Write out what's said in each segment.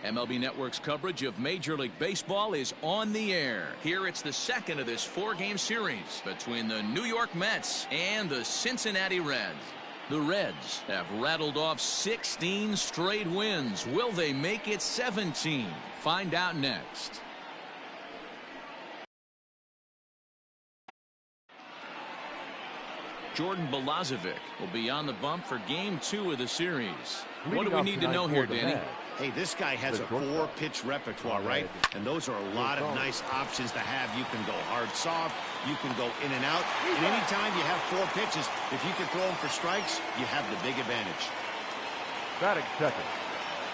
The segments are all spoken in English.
MLB Network's coverage of Major League Baseball is on the air. Here it's the second of this four-game series between the New York Mets and the Cincinnati Reds. The Reds have rattled off 16 straight wins. Will they make it 17? Find out next. Jordan Balazovic will be on the bump for Game 2 of the series. What do we need to know here, Danny? Hey, this guy has a 4-pitch repertoire, right? And those are a lot of nice options to have. You can go hard, soft. You can go in and out. And anytime you have 4 pitches, if you can throw them for strikes, you have the big advantage. Batting second,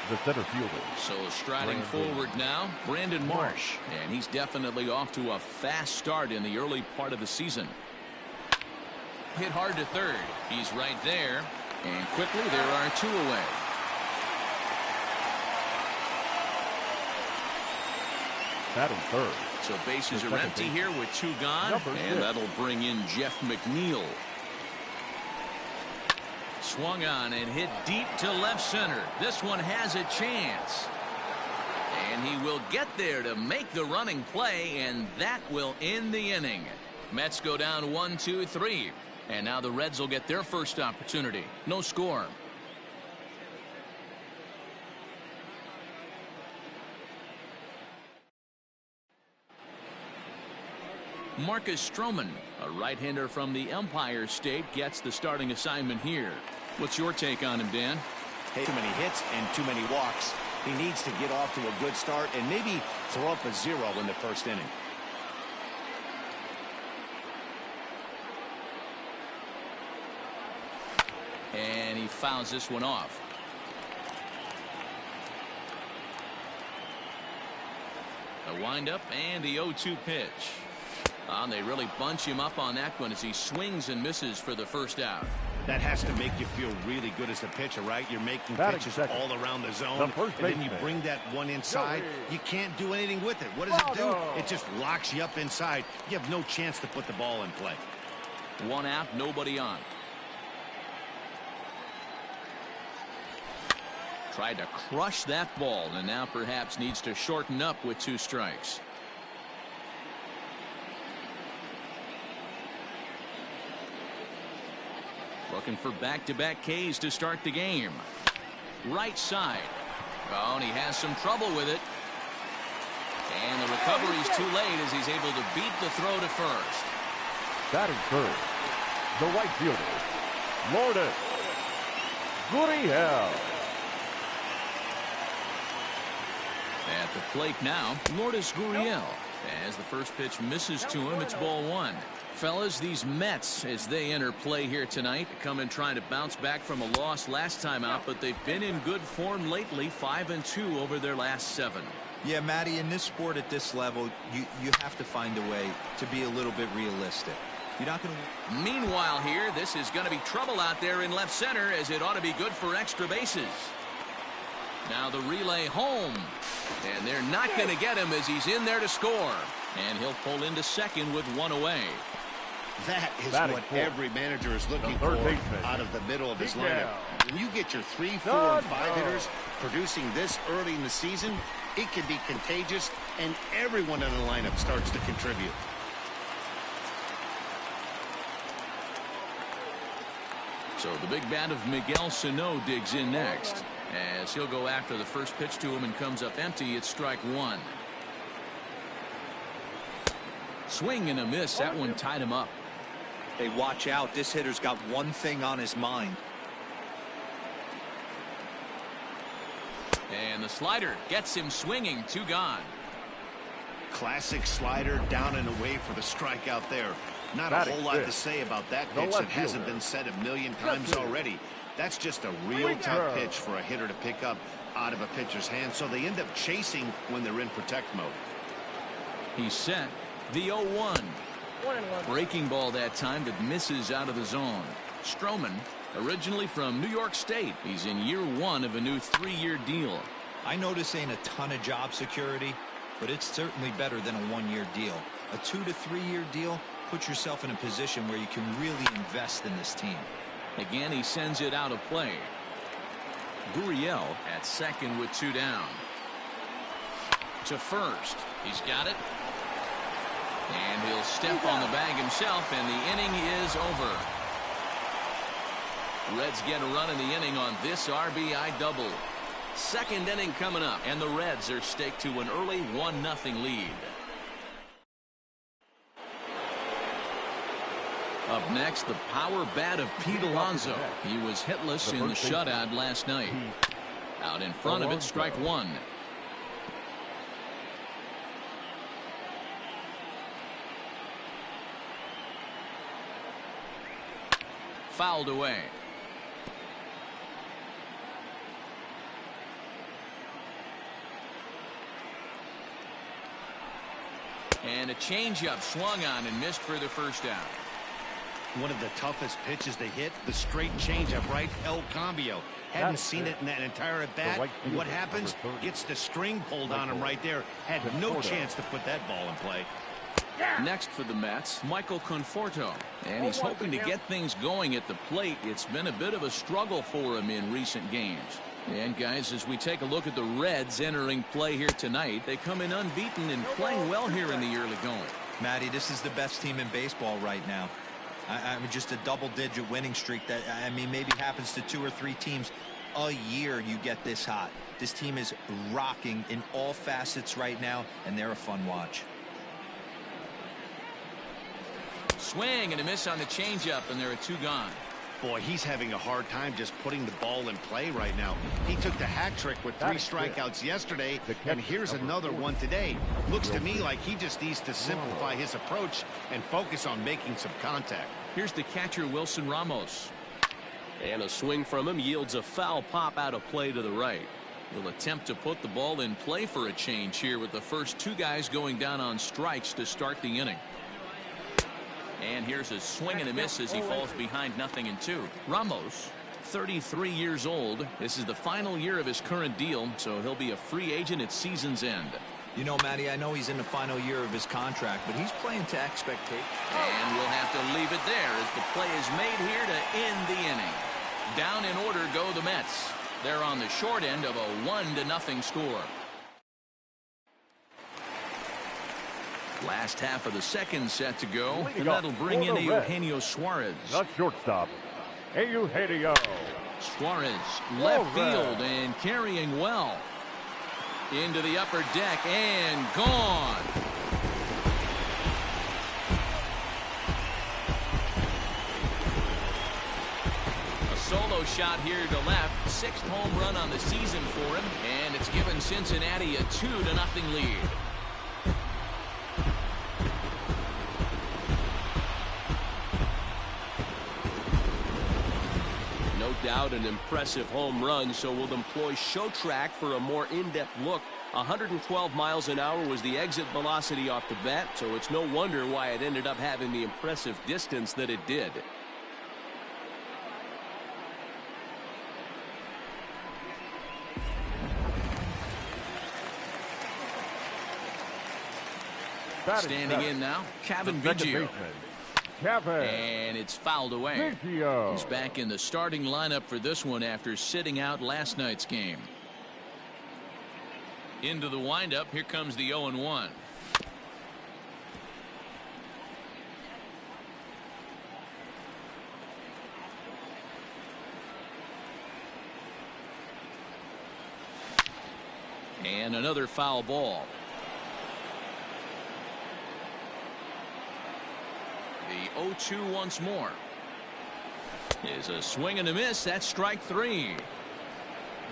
the center fielder. So striding forward now, Brandon Marsh. And he's definitely off to a fast start in the early part of the season. Hit hard to third. He's right there. And quickly, there are 2 away. Batting third. So bases are empty here with 2 gone. And that'll bring in Jeff McNeil. Swung on and hit deep to left center. This one has a chance. And he will get there to make the running play, and that will end the inning. Mets go down 1-2-3. And now the Reds will get their first opportunity. No score. Marcus Stroman, a right-hander from the Empire State, gets the starting assignment here. What's your take on him, Dan? Hey, too many hits and too many walks. He needs to get off to a good start and maybe throw up a 0 in the first inning. And he fouls this one off. A windup and the 0-2 pitch. They really bunch him up on that one as he swings and misses for the first out. That has to make you feel really good as a pitcher, right? You're making pitches all around the zone, and then you bring that one inside. You can't do anything with it. What does it do? It just locks you up inside. You have no chance to put the ball in play. 1 out, nobody on. Tried to crush that ball, and now perhaps needs to shorten up with 2 strikes. Looking for back-to-back Ks to start the game. Right side. Oh, and he has some trouble with it. And the recovery's too late as he's able to beat the throw to first. Batting third, the right fielder, Lourdes Gurriel. At the plate now, Lourdes Gurriel. As the first pitch misses to him, it's ball 1. Fellas, these Mets, as they enter play here tonight, come in trying to bounce back from a loss last time out, but they've been in good form lately, 5-2 over their last 7. Yeah, Matty, in this sport at this level, you have to find a way to be a little bit realistic. You're not going to. Meanwhile here, this is going to be trouble out there in left center, as it ought to be good for extra bases. Now the relay home, and they're not going to get him as he's in there to score, and he'll pull into second with 1 away. That is what every manager is looking for out of the middle of his lineup. When you get your 3, 4, and 5 hitters producing this early in the season, it can be contagious, and everyone in the lineup starts to contribute. So the big bat of Miguel Sano digs in next, as he'll go after the first pitch to him and comes up empty. It's strike 1. Swing and a miss. That one tied him up. Hey, watch out. This hitter's got one thing on his mind. And the slider gets him swinging. 2 gone. Classic slider down and away for the strikeout there. Not a whole lot to say about that pitch that hasn't been said a million times already. That's just a real tough pitch for a hitter to pick up out of a pitcher's hand, so they end up chasing when they're in protect mode. He's set. The 0-1. Breaking ball that time that misses out of the zone. Stroman, originally from New York State. He's in year 1 of a new 3-year deal. I know this ain't a ton of job security, but it's certainly better than a 1-year deal. A 2 to 3 year deal puts yourself in a position where you can really invest in this team. Again, he sends it out of play. Gurriel at second with 2 down. to first. He's got it. And he'll step on the bag himself, and the inning is over. Reds get a run in the inning on this RBI double. Second inning coming up, and the Reds are staked to an early 1-0 lead. Up next, the power bat of Pete Alonso. He was hitless in the shutout last night. Out in front of it, strike one. Fouled away. And a changeup swung on and missed for the first out. One of the toughest pitches to hit, the straight changeup, right? El Cambio. Hadn't seen it in that entire at bat. What happens? Gets the string pulled on him right there. Had no chance to put that ball in play. Next for the Mets, Michael Conforto. And he's hoping to get things going at the plate. It's been a bit of a struggle for him in recent games. And guys, as we take a look at the Reds entering play here tonight, they come in unbeaten and playing well here in the early going. Matty, this is the best team in baseball right now. I mean, just a double-digit winning streak that, I mean, maybe happens to 2 or 3 teams a year. You get this hot. This team is rocking in all facets right now, and they're a fun watch. Swing and a miss on the changeup, and there are 2 gone. Boy, he's having a hard time just putting the ball in play right now. He took the hat trick with 3 strikeouts yesterday, and here's another one today. Looks to me like he just needs to simplify his approach and focus on making some contact. Here's the catcher, Wilson Ramos. And a swing from him yields a foul pop out of play to the right. He'll attempt to put the ball in play for a change here with the first 2 guys going down on strikes to start the inning. And here's a swing and a miss as he falls behind 0-2. Ramos, 33 years old. This is the final year of his current deal, so he'll be a free agent at season's end. You know, Matty, I know he's in the final year of his contract, but he's playing to expectation. And we'll have to leave it there as the play is made here to end the inning. Down in order go the Mets. They're on the short end of a 1-0 score. Last half of the second set to go, and that'll bring in Eugenio Suarez. The shortstop, Eugenio. Suarez, left field and carrying well. Into the upper deck and gone. A solo shot here to left. 6th home run on the season for him, and it's given Cincinnati a 2-0 lead. Out an impressive home run, so we'll employ Show Track for a more in-depth look. 112 miles an hour was the exit velocity off the bat, so it's no wonder why it ended up having the impressive distance that it did. Standing in now, Kevin Biggio. And it's fouled away. He's back in the starting lineup for this one after sitting out last night's game. Into the windup, here comes the 0-1. And another foul ball. The 0-2 once more. Is a swing and a miss. That's strike 3.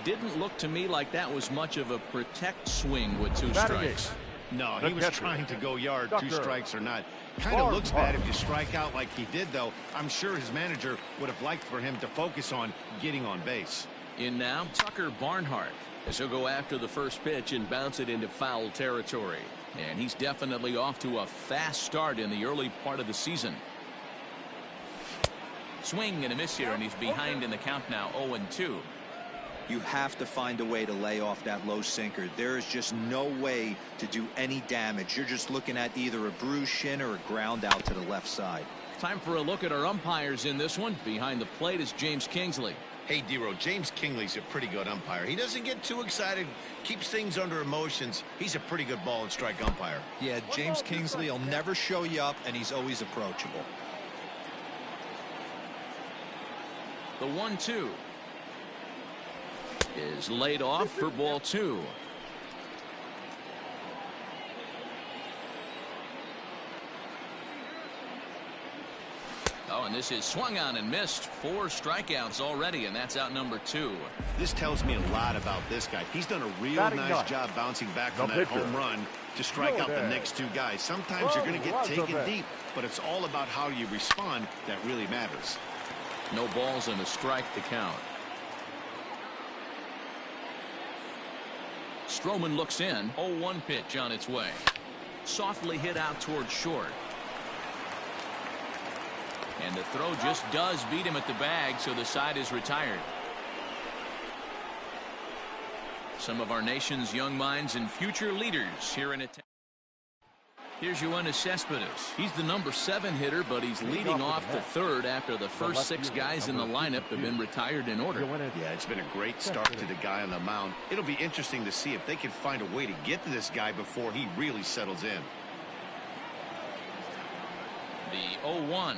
Didn't look to me like that was much of a protect swing with 2 strikes. No, he was trying to go yard, 2 strikes or not. Kind of looks bad if you strike out like he did, though. I'm sure his manager would have liked for him to focus on getting on base. In now, Tucker Barnhart, as he'll go after the first pitch and bounce it into foul territory. And he's definitely off to a fast start in the early part of the season. Swing and a miss here, and he's behind in the count now, 0-2. You have to find a way to lay off that low sinker. There is just no way to do any damage. You're just looking at either a bruised shin or a ground out to the left side. Time for a look at our umpires in this one. Behind the plate is James Kingsley. Hey, Dero, James Kingley's a pretty good umpire. He doesn't get too excited, keeps things under emotions. He's a pretty good ball and strike umpire. Yeah, James Kingsley will never show you up, and he's always approachable. The 1-2 is laid off for ball 2. Oh, and this is swung on and missed. 4 strikeouts already, and that's out number 2. This tells me a lot about this guy. He's done a real nice job bouncing back from that home run to strike out the next 2 guys. Sometimes you're going to get taken deep, but it's all about how you respond that really matters. No balls and a strike to count. Stroman looks in. 0-1 pitch on its way. Softly hit out towards short. And the throw just does beat him at the bag, so the side is retired. Some of our nation's young minds and future leaders here in attendance. Here's Yoenis Cespedes. He's the number 7 hitter, but he's leading off the 3rd after the first 6 guys in the lineup have been retired in order. Yeah, it's been a great start to the guy on the mound. It'll be interesting to see if they can find a way to get to this guy before he really settles in. The 0-1.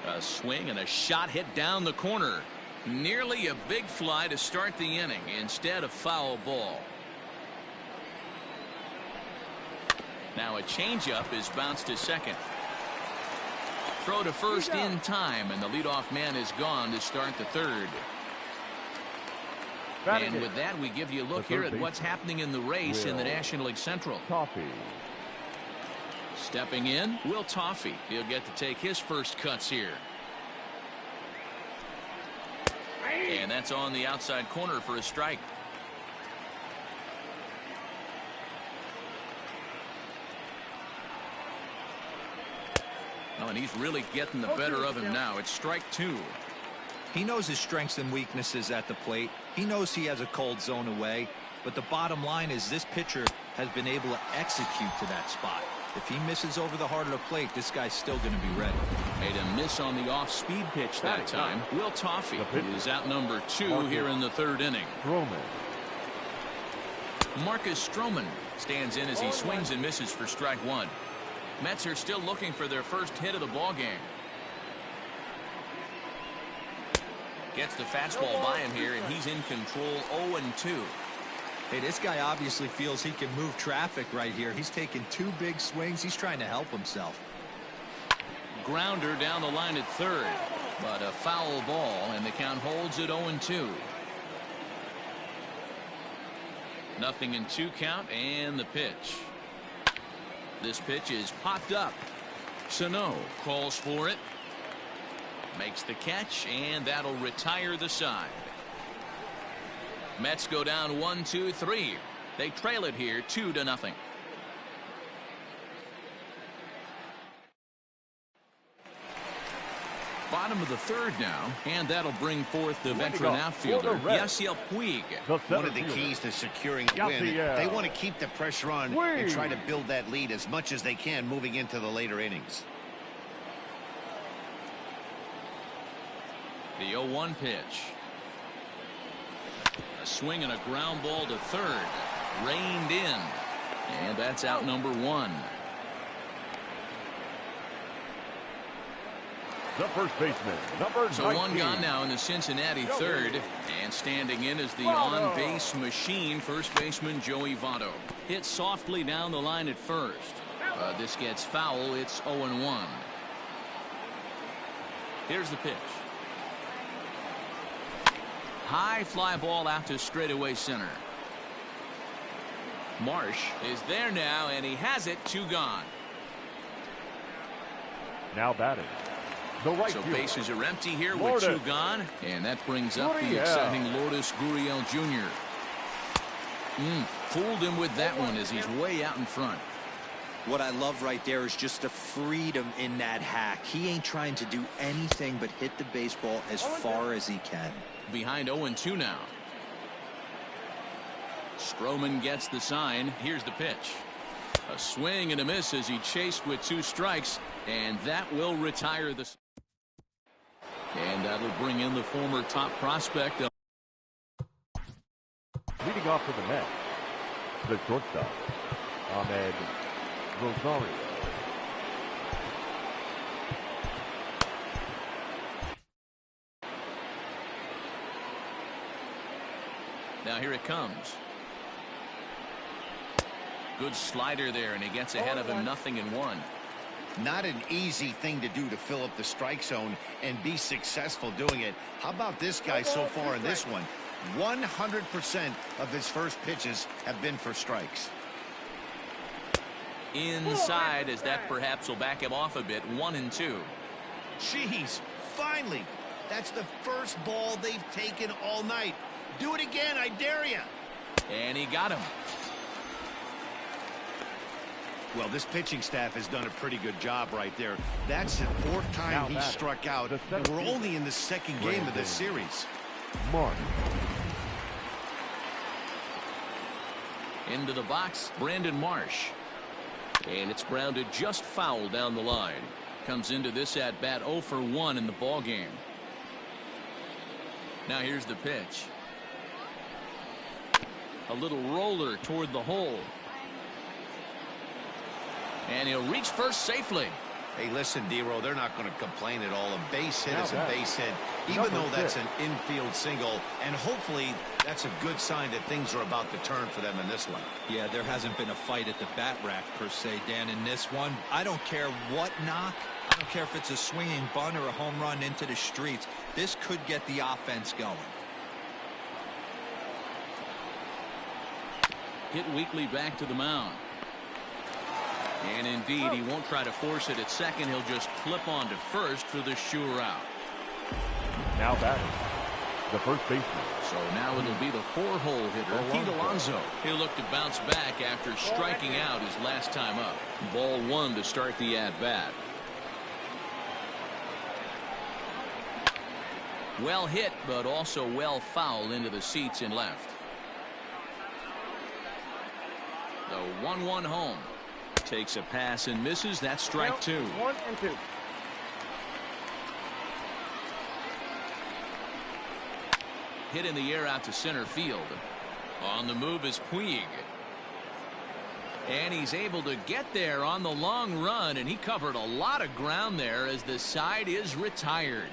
A swing and a shot hit down the corner. Nearly a big fly to start the inning. Instead, a foul ball. Now a changeup is bounced to second. Throw to first in time, and the leadoff man is gone to start the 3rd. And with that, we give you a look here at what's happening in the race in the National League Central. Stepping in, Will Toffee. He'll get to take his first cuts here. And that's on the outside corner for a strike. Oh, and he's really getting the better of him now. It's strike 2. He knows his strengths and weaknesses at the plate. He knows he has a cold zone away. But the bottom line is this pitcher has been able to execute to that spot. If he misses over the heart of the plate, this guy's still going to be ready. Made a miss on the off-speed pitch that time. Will Toffee is out number 2 here in the 3rd inning. Marcus Stroman stands in as he swings and misses for strike 1. Mets are still looking for their first hit of the ballgame. Gets the fastball by him here, and he's in control. 0-2. Hey, this guy obviously feels he can move traffic right here. He's taking 2 big swings. He's trying to help himself. Grounder down the line at 3rd, but a foul ball, and the count holds at 0-2. Nothing in 2 count, and the pitch. This pitch is popped up. Sano calls for it. Makes the catch, and that'll retire the side. Mets go down 1-2-3. They trail it here 2-0. Bottom of the 3rd now, and that'll bring forth the veteran outfielder Yasiel Puig. One of the keys to securing a win, they want to keep the pressure on and try to build that lead as much as they can moving into the later innings. The 0-1 pitch. A swing and a ground ball to 3rd. Reined in. And that's out number 1. The first baseman, number 19. So 1 gone now in the Cincinnati 3rd. And standing in is the on-base machine, first baseman Joey Votto. Hit softly down the line at first. This gets foul. It's 0-1. Here's the pitch. High fly ball out to straightaway center. Marsh is there now, and he has it. 2 gone. Now batting. The right so fielder. Bases are empty here with 2 gone, and that brings up the exciting Lourdes Gurriel Jr. Fooled him with that one as he's way out in front. What I love right there is just the freedom in that hack. He ain't trying to do anything but hit the baseball as far as he can. Behind 0-2 now. Stroman gets the sign. Here's the pitch. A swing and a miss as he chased with 2 strikes, and that will retire the. And that'll bring in the former top prospect. Leading off for the Mets, the shortstop, Ahmed Rosario. Now here it comes. Good slider there, and he gets ahead of him, 0-1. Not an easy thing to do to fill up the strike zone and be successful doing it. How about this guy so far in this one? 100% of his first pitches have been for strikes. Inside, as that perhaps will back him off a bit, 1-2. Jeez, finally. That's the first ball they've taken all night. Do it again, I dare you. And he got him. Well, this pitching staff has done a pretty good job right there. That's the fourth time he struck out, and we're only in the second game of this series. Mark. Into the box, Brandon Marsh. And it's grounded just foul down the line. Comes into this at-bat 0 for 1 in the ball game. Now here's the pitch. A little roller toward the hole. And he'll reach first safely. Hey, listen, D-Row, they're not going to complain at all. A base hit is a base hit, even though that's an infield single. And hopefully that's a good sign that things are about to turn for them in this one. Yeah, there hasn't been a fight at the bat rack, per se, Dan, in this one. I don't care what knock. I don't care if it's a swinging bunt or a home run into the streets. This could get the offense going. Hit weakly back to the mound. And indeed, he won't try to force it at second. He'll just flip on to first for the sure out. Now batting, the first baseman. So now it'll be the 4-hole hitter, Pete Alonso. He'll look to bounce back after striking out his last time up. Ball 1 to start the at-bat. Well hit, but also well fouled into the seats in left. The 1-1 home. Takes a pass and misses. That's strike 2. 1-2. Hit in the air out to center field. On the move is Puig. And he's able to get there on the long run, and he covered a lot of ground there as the side is retired.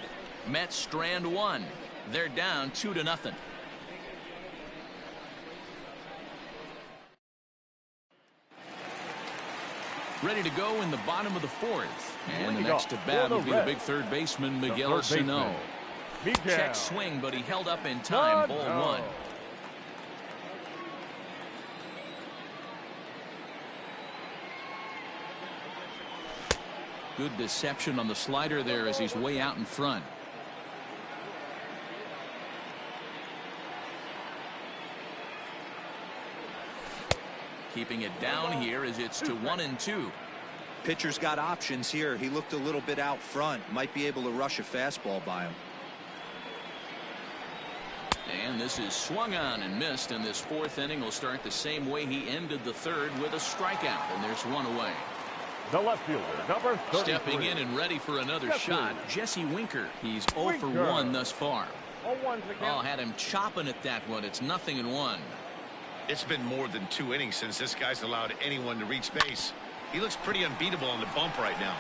Mets strand 1. They're down 2-0. Ready to go in the bottom of the 4th. And the next to bat will be the big third baseman, Miguel Sano. Check swing, but he held up in time. Ball 1. Good deception on the slider there as he's way out in front. Keeping it down here as it's to 1-2. Pitcher's got options here. He looked a little bit out front. Might be able to rush a fastball by him. And this is swung on and missed, and this 4th inning will start the same way he ended the 3rd with a strikeout, and there's 1 away. The left fielder, number 33. Stepping in and ready for another shot, Jesse Winker. He's 0 for 1 thus far. Oh, had him chopping at that one. It's 0-1. It's been more than 2 innings since this guy's allowed anyone to reach base. He looks pretty unbeatable on the bump right now.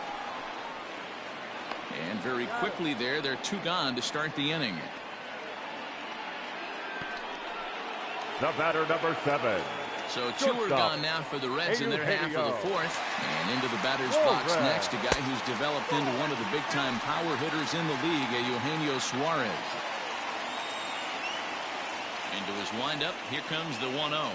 And very quickly there, they're 2 gone to start the inning. The batter, number 7. So 2 are gone now for the Reds in their half of the 4th. And into the batter's box next, a guy who's developed into one of the big-time power hitters in the league, Eugenio Suarez. Into his windup, here comes the 1-0.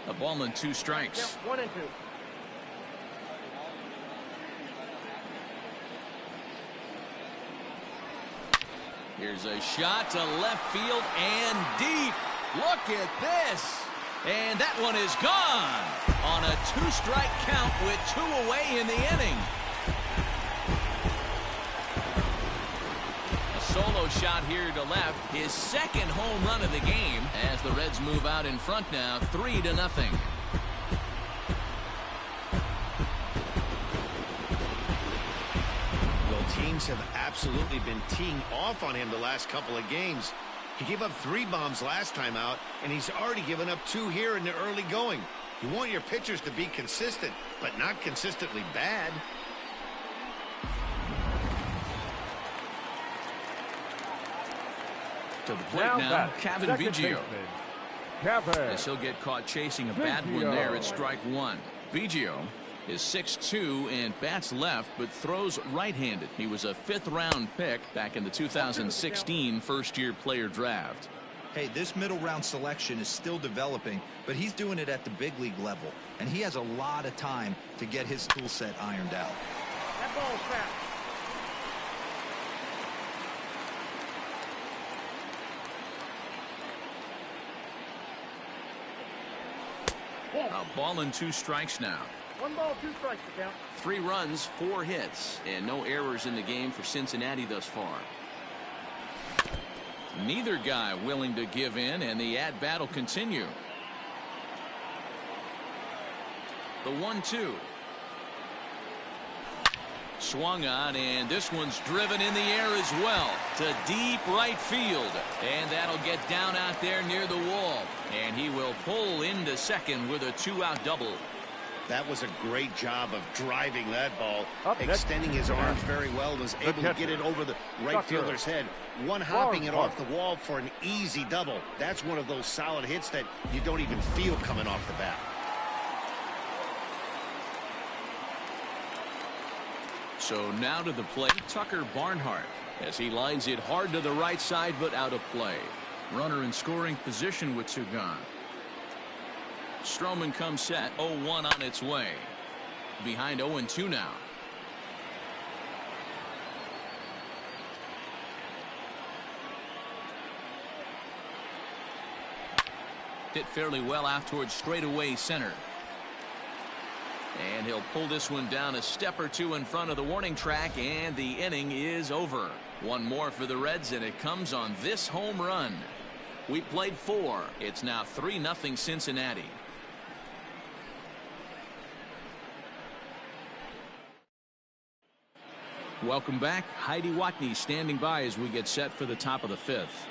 A ball and 2 strikes. 1-2. Here's a shot to left field and deep. Look at this. And that one is gone on a 2-strike count with 2 away in the inning. A solo shot here to left. His second home run of the game as the Reds move out in front now, 3-0. Well, teams have absolutely been teeing off on him the last couple of games. He gave up 3 bombs last time out, and he's already given up 2 here in the early going. You want your pitchers to be consistent, but not consistently bad. To the plate now, Kevin Biggio. As he'll get caught chasing a bad one there at strike 1. Biggio is 6'2" and bats left, but throws right-handed. He was a 5th-round pick back in the 2016 first-year player draft. Hey, this middle-round selection is still developing, but he's doing it at the big league level, and he has a lot of time to get his tool set ironed out. That ball's fast. A ball and 2 strikes now. 1 ball, 2 strikes to count. 3 runs, 4 hits, and no errors in the game for Cincinnati thus far. Neither guy willing to give in, and the at-bat will continue. The 1-2. Swung on, and this one's driven in the air as well to deep right field. And that'll get down out there near the wall. And he will pull into second with a 2-out double. That was a great job of driving that ball, extending his arms very well, was able to get it over the right fielder's head, one-hopping it off the wall for an easy double. That's one of those solid hits that you don't even feel coming off the bat. So now to the plate, Tucker Barnhart, as he lines it hard to the right side, but out of play. Runner in scoring position with 2 gone. Stroman comes set, 0-1 on its way. Behind 0-2 now. Hit fairly well out towards straightaway center. And he'll pull this one down a step or 2 in front of the warning track, and the inning is over. 1 more for the Reds, and it comes on this home run. We played 4. It's now 3-0 Cincinnati. Welcome back. Heidi Watney standing by as we get set for the top of the 5th.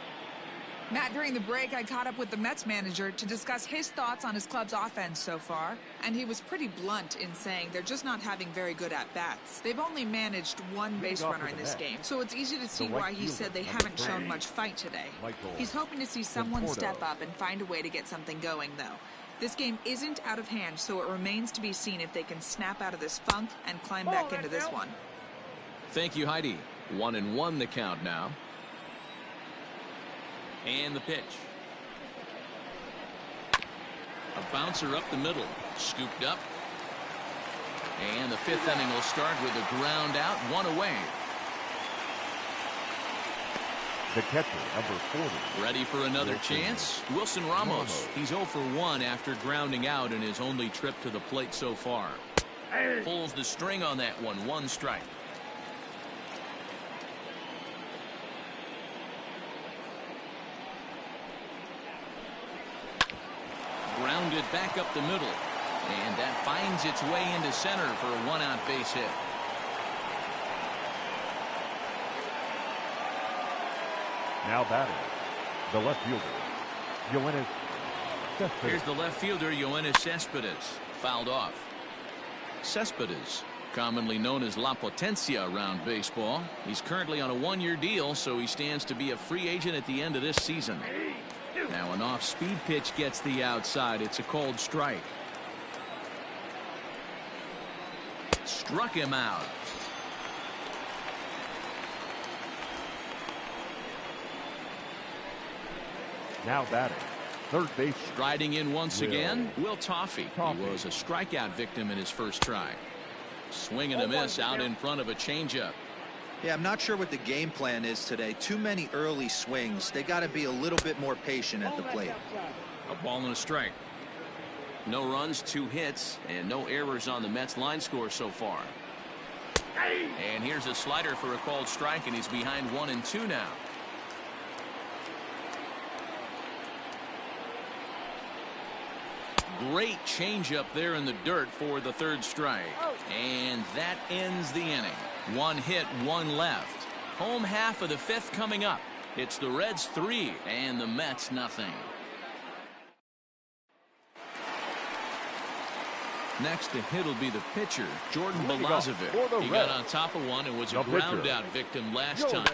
Matt, during the break, I caught up with the Mets manager to discuss his thoughts on his club's offense so far, and he was pretty blunt in saying they're just not having very good at-bats. They've only managed 1 base runner in this game, so it's easy to see why he said they haven't shown much fight today. He's hoping to see someone step up and find a way to get something going, though. This game isn't out of hand, so it remains to be seen if they can snap out of this funk and climb back into this one. Thank you, Heidi. 1-1 the count now. And the pitch. A bouncer up the middle. Scooped up. And the 5th inning will start with a ground out, 1 away. The catcher, number 40. Ready for another chance? Wilson Ramos. He's 0 for 1 after grounding out in his only trip to the plate so far. Pulls the string on that one. 1 strike. Grounded back up the middle, and that finds its way into center for a 1-out base hit. Now batting, the left fielder, Yoenis Cespedes. Here's the left fielder, Yoenis Cespedes, fouled off. Cespedes, commonly known as La Potencia around baseball. He's currently on a 1-year deal, so he stands to be a free agent at the end of this season. Now an off-speed pitch gets the outside. It's a called strike. Struck him out. Now batting, third base. Striding in once again, Will Toffey. He was a strikeout victim in his first try. Swing and a miss out in front of a changeup. Yeah, I'm not sure what the game plan is today. Too many early swings. They got to be a little bit more patient at the plate. A ball and a strike. No runs, 2 hits, and no errors on the Mets line score so far. And here's a slider for a called strike, and he's behind 1-2 now. Great changeup there in the dirt for the third strike. And that ends the inning. One hit, one left. Home half of the fifth coming up. It's the Reds 3 and the Mets nothing. Next to hit will be the pitcher, Jordan Balazovic. He got on top of one and was a ground out victim last time.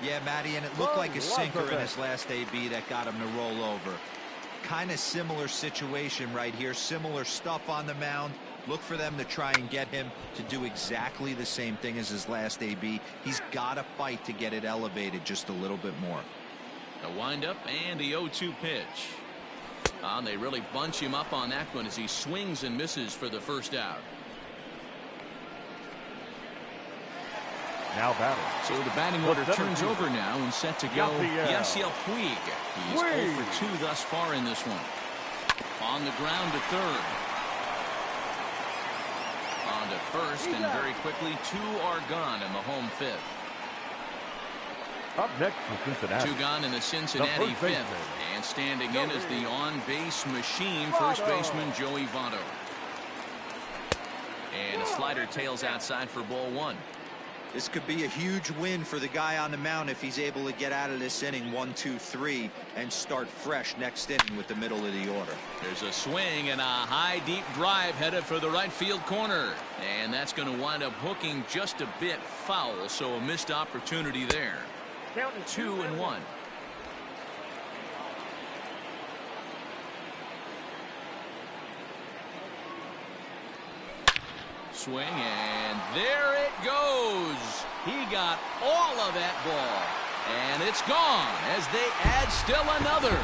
Yeah, Matty, and it looked like a sinker in his last AB that got him to roll over. Kind of similar situation right here. Similar stuff on the mound. Look for them to try and get him to do exactly the same thing as his last AB. He's got to fight to get it elevated just a little bit more. A windup and the 0-2 pitch. And they really bunch him up on that one as he swings and misses for the first out. Now batting. So the batting order turns over now and set to go. Yasiel Puig. He's 0 for 2 thus far in this one. On the ground to third. On to first, and very quickly 2 are gone in the home fifth. Up next for Cincinnati. 2 gone in the Cincinnati fifth. And standing in is the on-base machine, first baseman Joey Votto. And a slider tails outside for ball 1. This could be a huge win for the guy on the mound if he's able to get out of this inning 1, 2, 3 and start fresh next inning with the middle of the order. There's a swing and a high deep drive headed for the right field corner, and that's going to wind up hooking just a bit foul, so a missed opportunity there. 2-1. Swing, and there it goes. He got all of that ball, and it's gone as they add still another.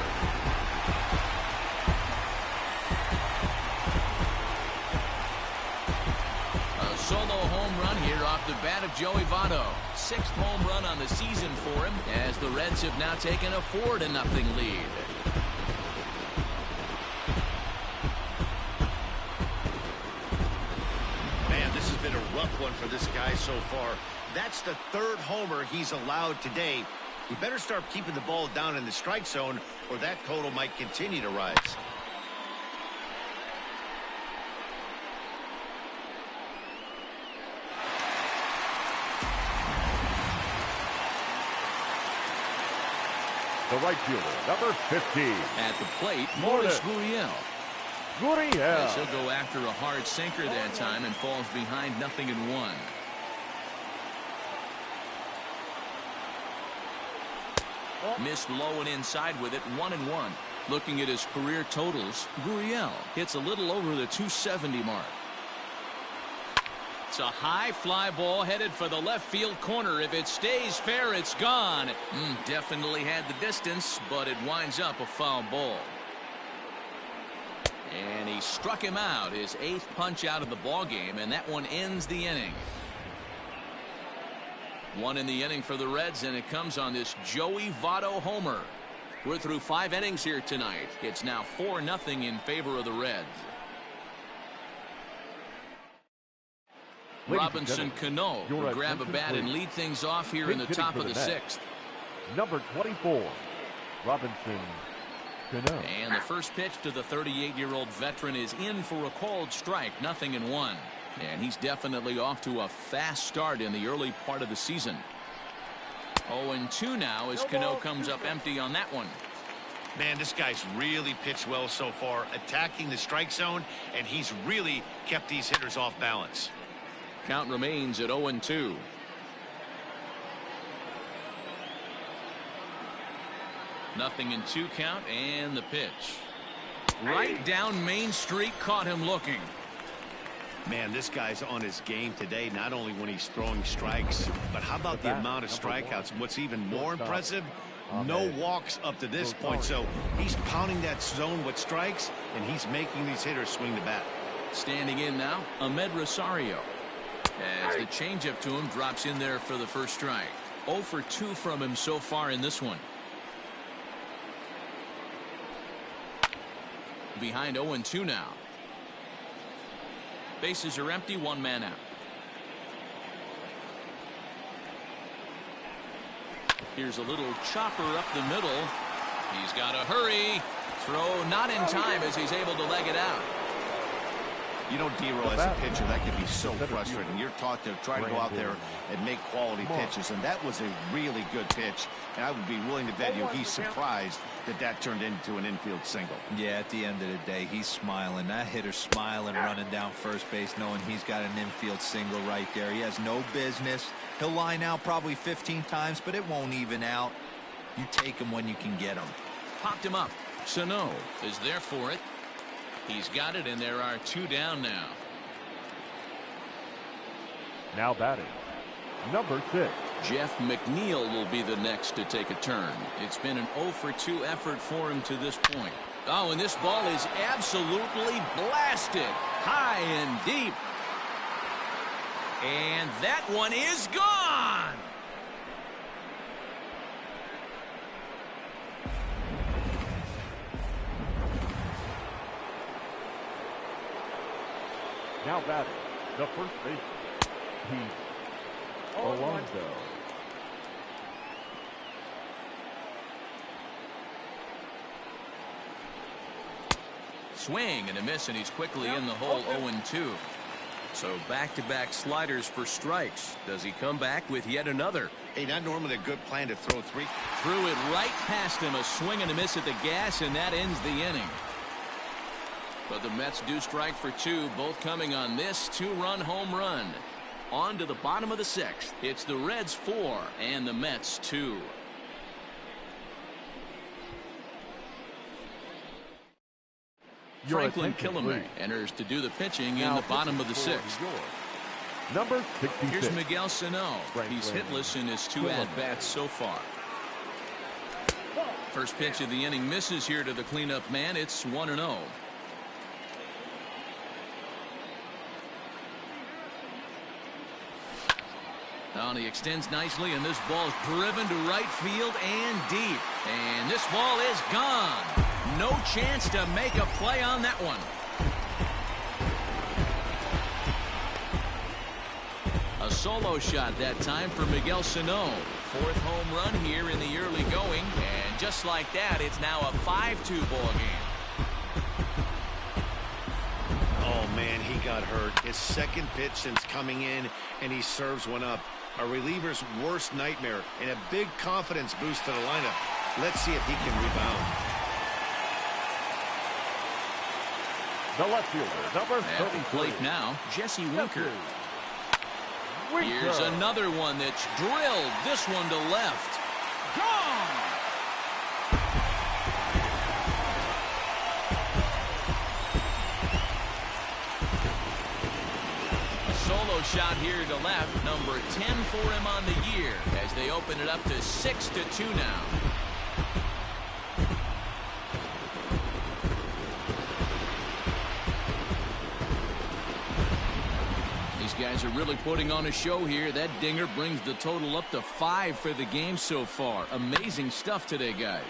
A solo home run here off the bat of Joey Votto. 6th home run on the season for him as the Reds have now taken a 4-0 lead. Been a rough one for this guy so far. That's the 3rd homer he's allowed today. He better start keeping the ball down in the strike zone, or that total might continue to rise. The right fielder, number 15. At the plate, Morris Gurriel. Gurriel. He'll go after a hard sinker that time and falls behind 0-1. Missed low and inside with it, 1-1. Looking at his career totals, Gurriel hits a little over the 270 mark. It's a high fly ball headed for the left field corner. If it stays fair, it's gone. Definitely had the distance, but it winds up a foul ball. And he struck him out, his 8th punch out of the ball game, and that one ends the inning. 1 in the inning for the Reds, and it comes on this Joey Votto homer. We're through 5 innings here tonight. It's now 4-0 in favor of the Reds. Robinson Cano will grab a bat and lead things off here in the top of the 6th. Number 24, Robinson Cano. And the first pitch to the 38-year-old veteran is in for a called strike, 0-1. And he's definitely off to a fast start in the early part of the season. 0-2 now as Cano comes up empty on that one. Man, this guy's really pitched well so far, attacking the strike zone, and he's really kept these hitters off balance. Count remains at 0-2. Nothing in 2 count, and the pitch. Right down Main Street, caught him looking. Man, this guy's on his game today, not only when he's throwing strikes, but how about the amount of strikeouts? And what's even more impressive, no walks up to this point. So he's pounding that zone with strikes, and he's making these hitters swing the bat. Standing in now, Ahmed Rosario. As the changeup to him drops in there for the first strike. 0 for 2 from him so far in this one. Behind 0-2 now. Bases are empty, 1 man out. Here's a little chopper up the middle. He's got to hurry. Throw not in time as he's able to leg it out. You know, D-Roll, as a pitcher, that can be so frustrating. You're taught to try to go out there and make quality pitches, and that was a really good pitch. And I would be willing to bet you he's surprised that that turned into an infield single. Yeah, at the end of the day, he's smiling. That hitter's smiling, running down first base, knowing he's got an infield single right there. He has no business. He'll line out probably 15 times, but it won't even out. You take him when you can get him. Popped him up. Sano is there for it. He's got it, and there are 2 down now. Now batting, number 6. Jeff McNeil will be the next to take a turn. It's been an 0 for 2 effort for him to this point. Oh, and this ball is absolutely blasted high and deep. And that one is gone. Now batting, the first baseman, Pete Alonso. Swing and a miss, and he's quickly in the hole. 0-2. So back-to-back sliders for strikes. Does he come back with yet another? Hey, not normally a good plan to throw 3. Threw it right past him. A swing and a miss at the gas, and that ends the inning. But the Mets do strike for 2, both coming on this 2-run home run. On to the bottom of the 6th. It's the Reds 4 and the Mets 2. Franklin Kilome enters to do the pitching in the bottom of the 6th. Number 66. Here's Miguel Sano. He's hitless in his 2 at-bats so far. First pitch of the inning misses here to the cleanup man. It's 1-0. Oh, he extends nicely, and this ball's driven to right field and deep. And this ball is gone. No chance to make a play on that one. A solo shot that time for Miguel Sano. 4th home run here in the early going. And just like that, it's now a 5-2 ball game. Oh, man, he got hurt. His 2nd pitch since coming in, and he serves one up. A reliever's worst nightmare and a big confidence boost to the lineup. Let's see if he can rebound. The left fielder, number At the 33. plate now, Jesse Winker. Here's another one that's drilled. This one to left. Gone! Solo shot here to left, number 10 for him on the year as they open it up to 6-2 now. These guys are really putting on a show here. That dinger brings the total up to 5 for the game so far. Amazing stuff today, guys.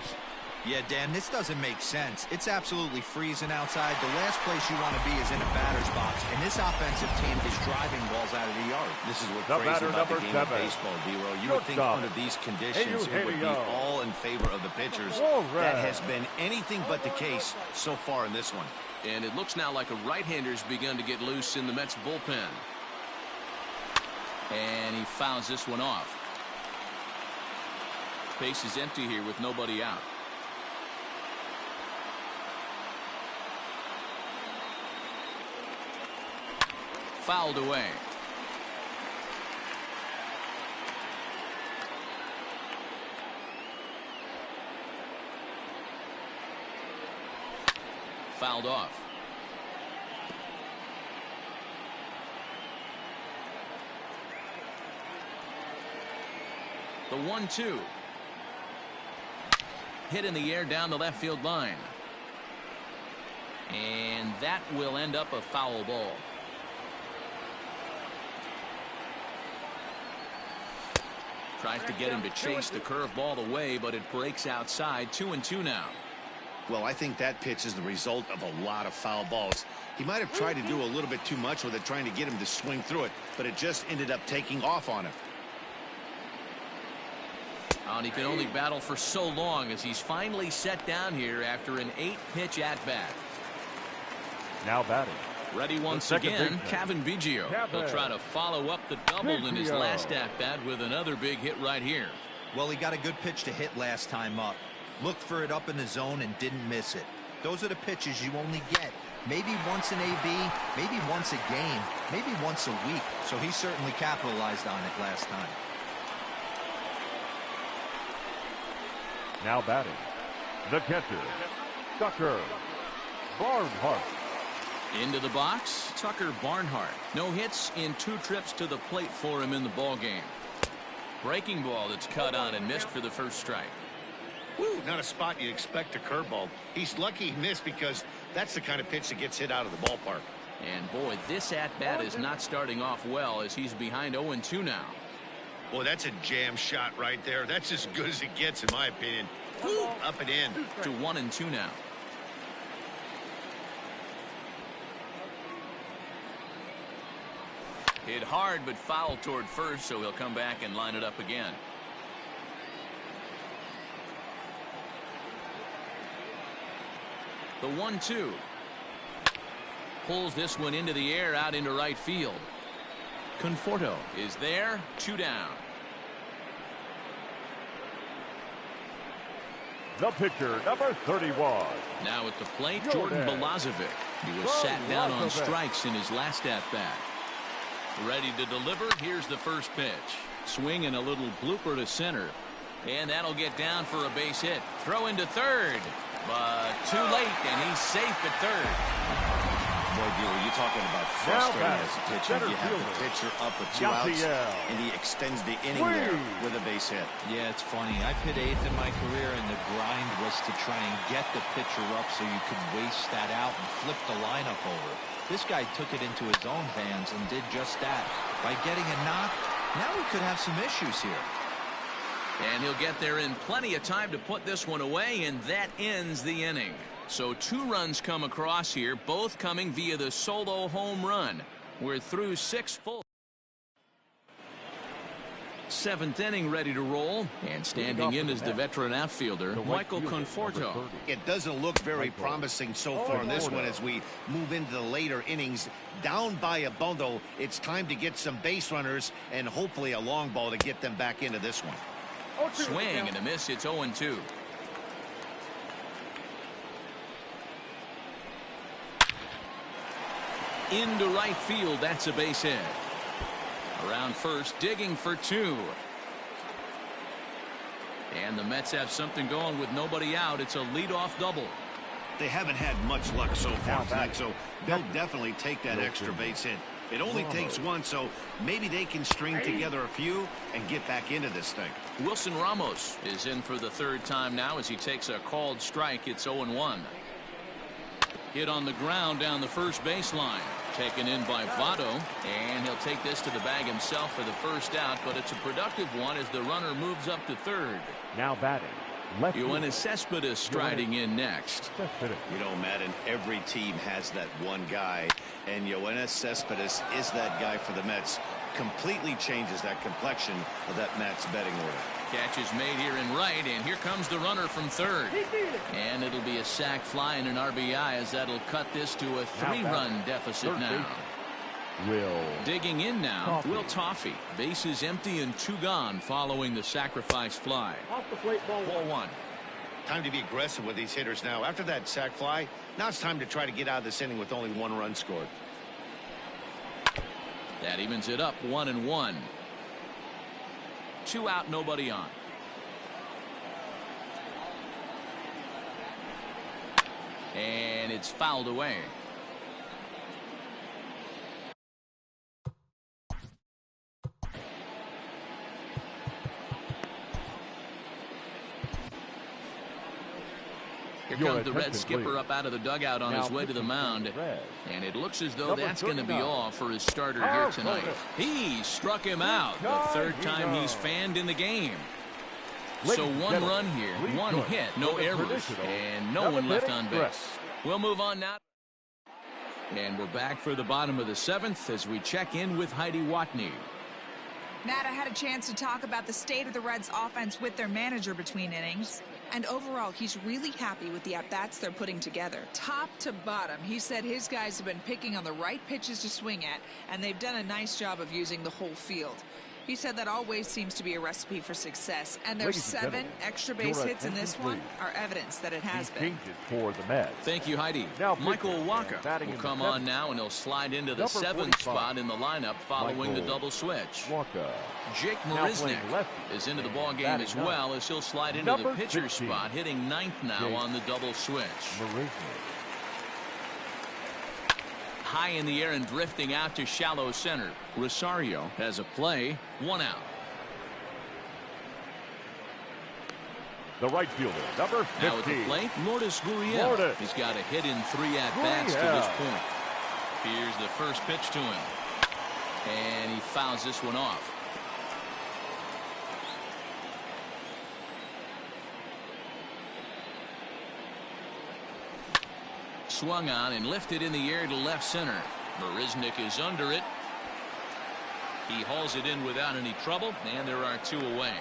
Yeah, Dan, this doesn't make sense. It's absolutely freezing outside. The last place you want to be is in a batter's box, and this offensive team is driving balls out of the yard. This is what's crazy about the game of baseball, D-Roll. You would think under these conditions it would be all in favor of the pitchers. That has been anything but the case so far in this one. And it looks now like a right-hander's begun to get loose in the Mets bullpen. And he fouls this one off. Base is empty here with nobody out. Fouled away. Fouled off. The 1-2. Hit in the air down the left field line. And that will end up a foul ball. Tries to get him to chase the curveball away, but it breaks outside. 2-2 now. Well, I think that pitch is the result of a lot of foul balls. He might have tried to do a little bit too much with it, trying to get him to swing through it, but it just ended up taking off on him. And he can only battle for so long as he's finally set down here after an 8-pitch at-bat. Now batting. Ready once again, Kevin Biggio. He'll try to follow up the double in his last at-bat with another big hit right here. Well, he got a good pitch to hit last time up. Looked for it up in the zone and didn't miss it. Those are the pitches you only get maybe once in AB, maybe once a game, maybe once a week. So he certainly capitalized on it last time. Now batting. The catcher, Tucker Barnhart. Into the box, Tucker Barnhart. No hits in 2 trips to the plate for him in the ballgame. Breaking ball that's cut on and missed for the first strike. Woo, not a spot you'd expect a curveball. He's lucky he missed because that's the kind of pitch that gets hit out of the ballpark. And boy, this at-bat is not starting off well as he's behind 0-2 now. Boy, that's a jam shot right there. That's as good as it gets in my opinion. Woo, up and in. To 1-2 now. Hit hard but foul toward first, so he'll come back and line it up again. The 1-2. Pulls this one into the air out into right field. Conforto is there. 2 down. The pitcher, number 31. Now at the plate, Jordan Balazovic. He was sat down on strikes in his last at-bat. Ready to deliver. Here's the first pitch. Swing and a little blooper to center. And that'll get down for a base hit. Throw into third. But too late, and he's safe at third. Boy, Bueller, you're talking about frustrating as a pitcher. You have the pitcher up with 2 outs, and he extends the inning there with a base hit. Yeah, it's funny. I've hit 8th in my career, and the grind was to try and get the pitcher up so you could waste that out and flip the lineup over. This guy took it into his own hands and did just that. By getting a knock, now we could have some issues here. And he'll get there in plenty of time to put this one away, and that ends the inning. So 2 runs come across here, both coming via the solo home run. We're through 6 full. 7th inning ready to roll, and standing in is the veteran outfielder Michael Conforto. It doesn't look very promising so far in this one as we move into the later innings. Down by a bundle, it's time to get some base runners and hopefully a long ball to get them back into this one. Swing and a miss. It's 0-2. Into right field. That's a base hit. Around first, digging for 2. And the Mets have something going with nobody out. It's a leadoff double. They haven't had much luck so far tonight, so they'll definitely take that extra base hit. It only takes 1, so maybe they can string together a few and get back into this thing. Wilson Ramos is in for the 3rd time now as he takes a called strike. It's 0-1. Hit on the ground down the first baseline. Taken in by Votto, and he'll take this to the bag himself for the first out, but it's a productive one as the runner moves up to 3rd. Now batting. Yoenis Cespedes striding in next. You know, Madden, every team has that one guy, and Yoenis Cespedes is that guy for the Mets. Completely changes that complexion of that Mets betting order. Catch is made here in right, and here comes the runner from 3rd. And it'll be a sac fly and an RBI as that'll cut this to a 3-run deficit now. Digging in now, Will Toffee. Bases empty and 2 gone following the sacrifice fly. Off the plate, ball 1. Time to be aggressive with these hitters now. After that sac fly, now it's time to try to get out of this inning with only 1 run scored. That evens it up 1-1. 2 out, nobody on. And it's fouled away. Here comes the Red skipper up out of the dugout on his way to the mound. And it looks as though that's going to be all for his starter here tonight. He struck him out the 3rd time he's fanned in the game. So 1 run here, 1 hit, no errors, and no one left on base. We'll move on now. And we're back for the bottom of the 7th as we check in with Heidi Watney. Matt, I had a chance to talk about the state of the Reds offense with their manager between innings. And overall, he's really happy with the at-bats they're putting together. Top to bottom, he said his guys have been picking on the right pitches to swing at, and they've done a nice job of using the whole field. He said that always seems to be a recipe for success, and their 7 extra base hits in this one are evidence that it has been. For the Mets. Thank you, Heidi. Now Michael Waka will come on now, and he'll slide into the 7th spot in the lineup following the double switch. Jake Marisnick is into the ball game as well, as he'll slide into the pitcher spot, hitting 9th now on the double switch. High in the air and drifting out to shallow center. Rosario has a play, 1 out. The right fielder, number 50. Now at the plate, Lourdes Gurriel. He's got a hit in 3 at-bats to this point. Here's the first pitch to him. And he fouls this one off. Swung on and lifted in the air to left center. Marisnick is under it. He hauls it in without any trouble, and there are 2 away.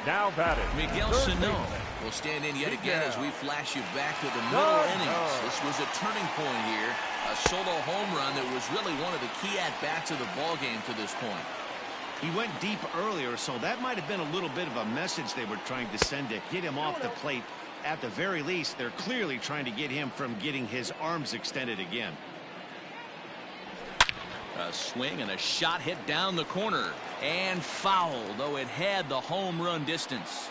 Now batted, Miguel Sano will stand in yet again as we flash you back to the middle innings. This was a turning point here. A solo home run that was really one of the key at-bats of the ball game to this point. He went deep earlier, so that might have been a little bit of a message they were trying to send to get him off the plate. At the very least, they're clearly trying to get him from getting his arms extended again. A swing and a shot hit down the corner and foul, though it had the home run distance.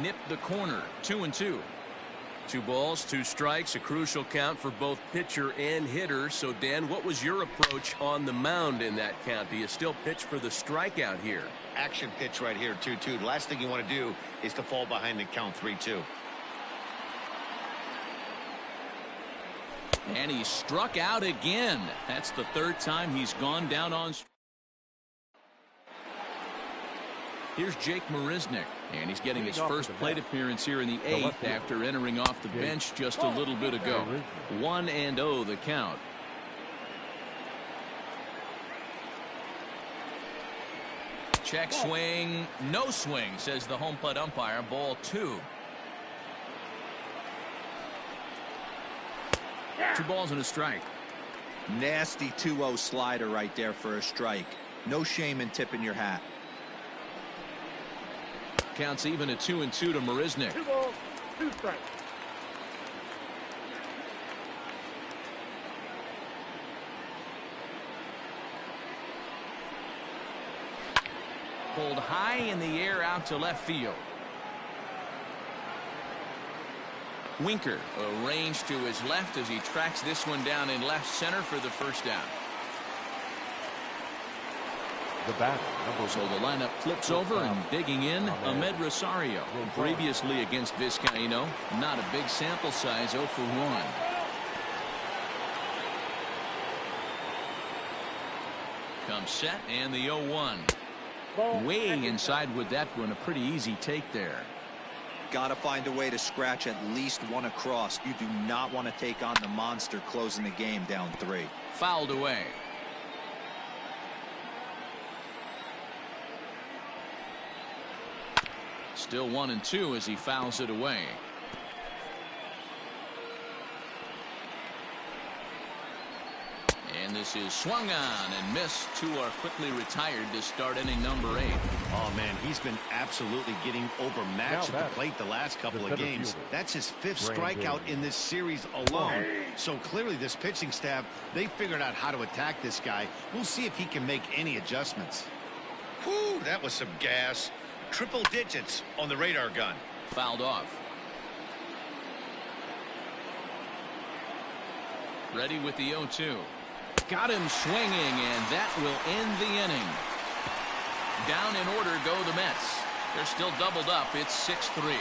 Nipped the corner. 2-2. 2 balls, 2 strikes, a crucial count for both pitcher and hitter. So, Dan, what was your approach on the mound in that count? Do you still pitch for the strikeout here? Action pitch right here, 2-2. The last thing you want to do is to fall behind and count 3-2. And he struck out again. That's the 3rd time he's gone down on. Here's Jake Marisnick, and he's getting his first plate appearance here in the 8th after entering off the bench just a little bit ago. 1-0 the count. Check swing, no swing, says the home plate umpire. Ball 2. 2 balls and a strike. Nasty 2-0 slider right there for a strike. No shame in tipping your hat. Counts even at 2-2 to Marisnick. 2 balls, 2 strikes. Pulled high in the air out to left field. Winker arranged to his left as he tracks this one down in left center for the first down. The batter, so the lineup flips over and digging in, Ahmed Rosario. Previously against Vizcaíno, not a big sample size, 0 for 1. Comes set and the 0-1. Way inside with that one, a pretty easy take there. Got to find a way to scratch at least one across. You do not want to take on the monster closing the game down 3. Fouled away. Still 1-2 as he fouls it away. And this is swung on and missed. 2 are quickly retired to start inning number 8. Oh, man, he's been absolutely getting overmatched at the plate the last couple of games. That's his 5th strikeout in this series alone. So clearly this pitching staff, they figured out how to attack this guy. We'll see if he can make any adjustments. Whew, that was some gas. Triple digits on the radar gun. Fouled off. Ready with the 0-2. Got him swinging, and that will end the inning. Down in order go the Mets. They're still doubled up. It's 6-3.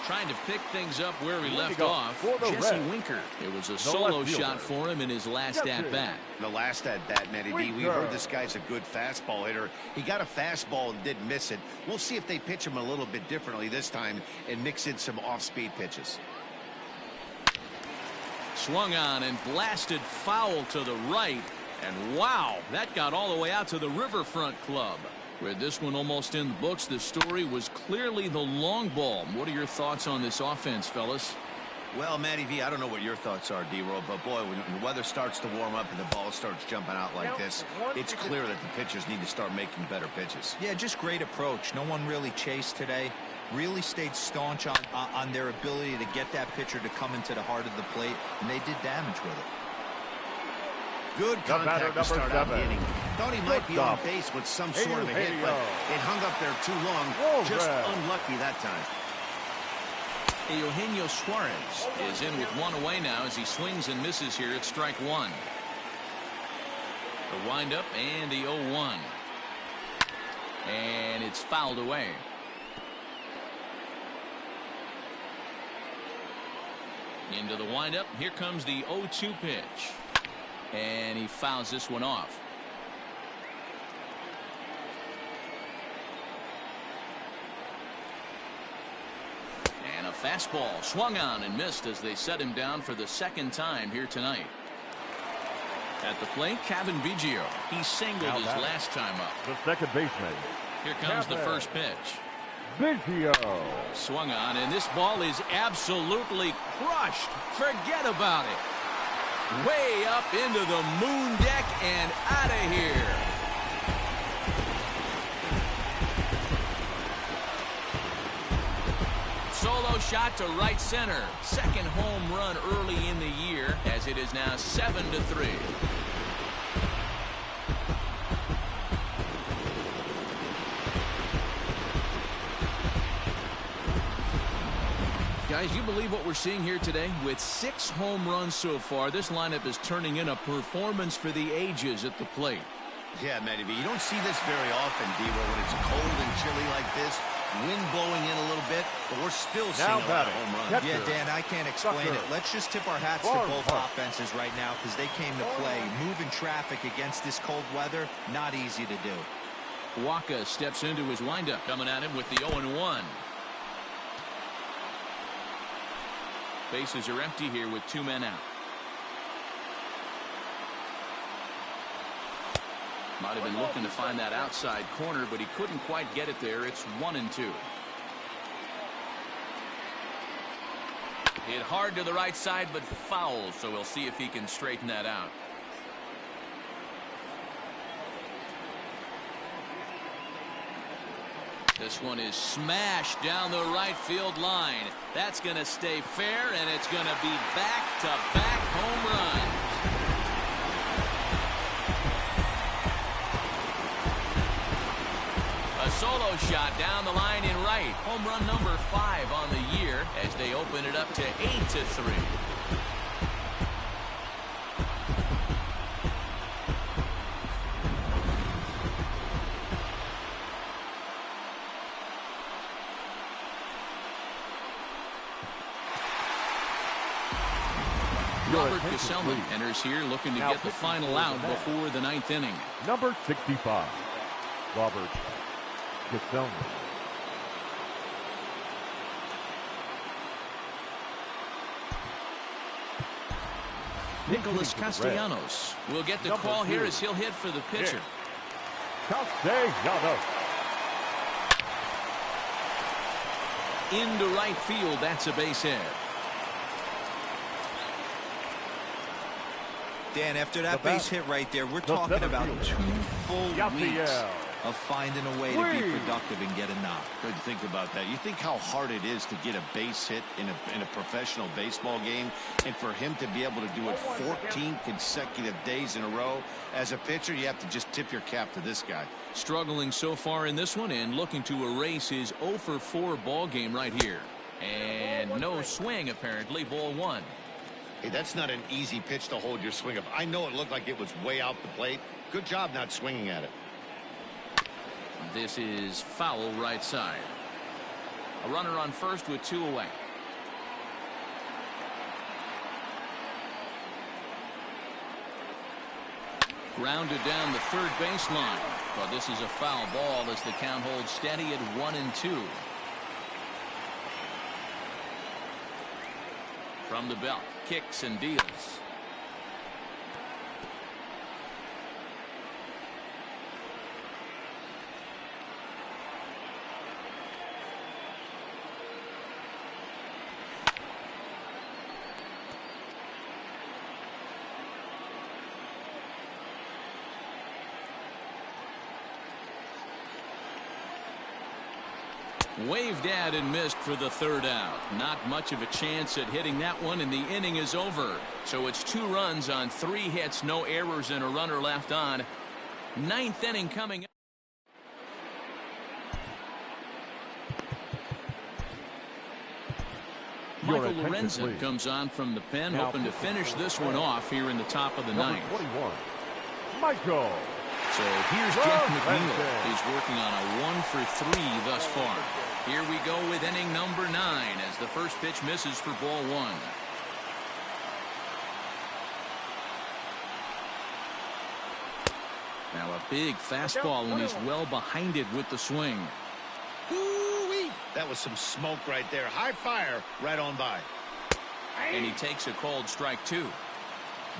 Trying to pick things up where he left off. Jesse Winker. It was a solo shot for him in his last at-bat. The last at-bat, Matty D, we heard this guy's a good fastball hitter. He got a fastball and didn't miss it. We'll see if they pitch him a little bit differently this time and mix in some off-speed pitches. Swung on and blasted foul to the right. And wow, that got all the way out to the Riverfront Club. With this one almost in the books, the story was clearly the long ball. What are your thoughts on this offense, fellas? Well, Matty V, I don't know what your thoughts are, D-Roll, but boy, when the weather starts to warm up and the ball starts jumping out like this, it's clear that the pitchers need to start making better pitches. Yeah, just great approach. No one really chased today. Really stayed staunch on their ability to get that pitcher to come into the heart of the plate, and they did damage with it. Good contact to start out the inning. Thought he might be on base with some sort of a hit, but it hung up there too long. Just unlucky that time. Eugenio Suarez is in with one away now as he swings and misses here at strike one. The windup and the 0-1. And it's fouled away. Into the windup. Here comes the 0-2 pitch. And he fouls this one off. And a fastball swung on and missed as they set him down for the second time here tonight. At the plate, Kevin Biggio. He singled his last time up. The second baseman. Here comes the first pitch. Biggio. Swung on, and this ball is absolutely crushed. Forget about it. Way up into the moon deck and out of here. Solo shot to right center. Second home run early in the year as it is now 7-3. Guys, you believe what we're seeing here today? With 6 home runs so far, this lineup is turning in a performance for the ages at the plate. Yeah, Matty B, you don't see this very often, D-Roll, when it's cold and chilly like this. Wind blowing in a little bit, but we're still seeing a lot of home runs. Yeah, Dan, I can't explain it. Let's just tip our hats to both offenses right now because they came to play. Moving traffic against this cold weather, not easy to do. Waka steps into his windup, coming at him with the 0-1. Bases are empty here with 2 men out. Might have been looking to find that outside corner, but he couldn't quite get it there. It's 1-2. Hit hard to the right side, but foul, so we'll see if he can straighten that out. This one is smashed down the right field line. That's going to stay fair, and it's going to be back-to-back home runs. A solo shot down the line in right. Home run number 5 on the year as they open it up to 8-3. Robert Gesellman enters here looking to get the final out before the 9th inning. Number 65, Robert Gesellman. Nicholas Castellanos will get the call here as he'll hit for the pitcher. Castellanos. Into right field, that's a base hit. Dan, after that base hit right there, we're talking about 2 full weeks of finding a way to be productive and get a knock. Good to think about that. You think how hard it is to get a base hit in a professional baseball game, and for him to be able to do it 14 consecutive days in a row. As a pitcher, you have to just tip your cap to this guy. Struggling so far in this one and looking to erase his 0-for-4 ball game right here. And no swing, apparently. Ball 1. Hey, that's not an easy pitch to hold your swing of. I know it looked like it was way out the plate. Good job not swinging at it. This is foul right side. A runner on first with 2 away. Grounded down the third baseline. But this is a foul ball as the count holds steady at 1-2. From the belt, kicks and deals. Waved at and missed for the third out. Not much of a chance at hitting that one, and the inning is over. So it's 2 runs on 3 hits, no errors, and a runner left on. 9th inning coming up. Michael Lorenzen comes on from the pen, hoping to finish this one off here in the top of the 9th. 21, Michael. So here's Jeff McNeil. He's working on a 1-for-3 thus far. Here we go with inning number 9 as the first pitch misses for ball 1. Now a big fastball, and he's well behind it with the swing. Ooh-wee. That was some smoke right there. High fire right on by. And he takes a called strike 2.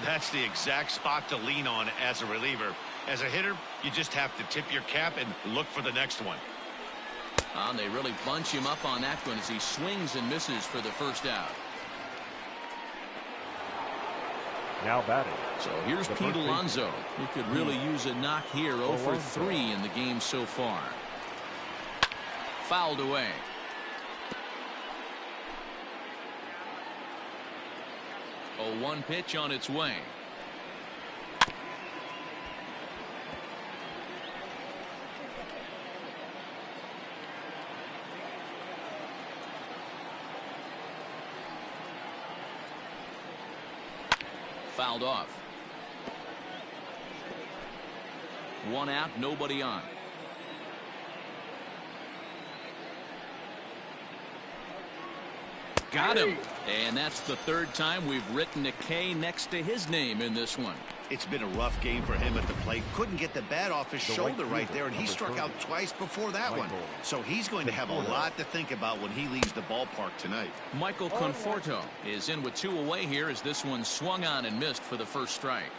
That's the exact spot to lean on as a reliever. As a hitter, you just have to tip your cap and look for the next one. And they really bunch him up on that one as he swings and misses for the first out. Now batting. So here's Pete Alonso. He could really use a knock here. 0-for-3 in the game so far. Fouled away. A 1 pitch on its way. Fouled off. 1 out, nobody on. Got him. And that's the 3rd time we've written a K next to his name in this one. It's been a rough game for him at the plate. Couldn't get the bat off his shoulder right there, and he struck out twice before that one. So he's going to have a lot to think about when he leaves the ballpark tonight. Michael Conforto is in with 2 away here as this one swung on and missed for the first strike.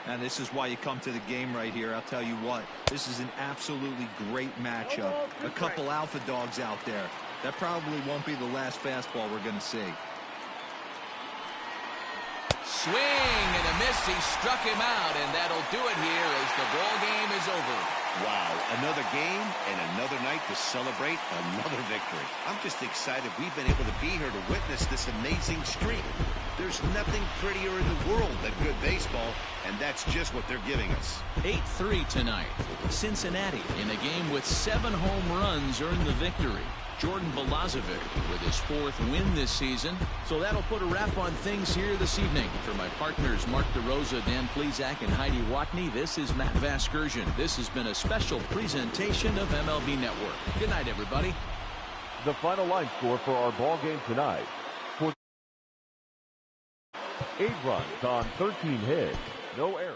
And this is why you come to the game right here. I'll tell you what, this is an absolutely great matchup. A couple alpha dogs out there. That probably won't be the last fastball we're going to see. Swing and a miss. He struck him out, and that'll do it here as the ball game is over. Wow, another game and another night to celebrate another victory. I'm just excited we've been able to be here to witness this amazing streak. There's nothing prettier in the world than good baseball, and that's just what they're giving us. 8-3 tonight. Cincinnati in a game with 7 home runs earned the victory. Jordan Balazovic with his 4th win this season. So that'll put a wrap on things here this evening. For my partners Mark DeRosa, Dan Plesac, and Heidi Watney, this is Matt Vasgersian. This has been a special presentation of MLB Network. Good night, everybody. The final line score for our ball game tonight: 8 runs on 13 hits, no errors.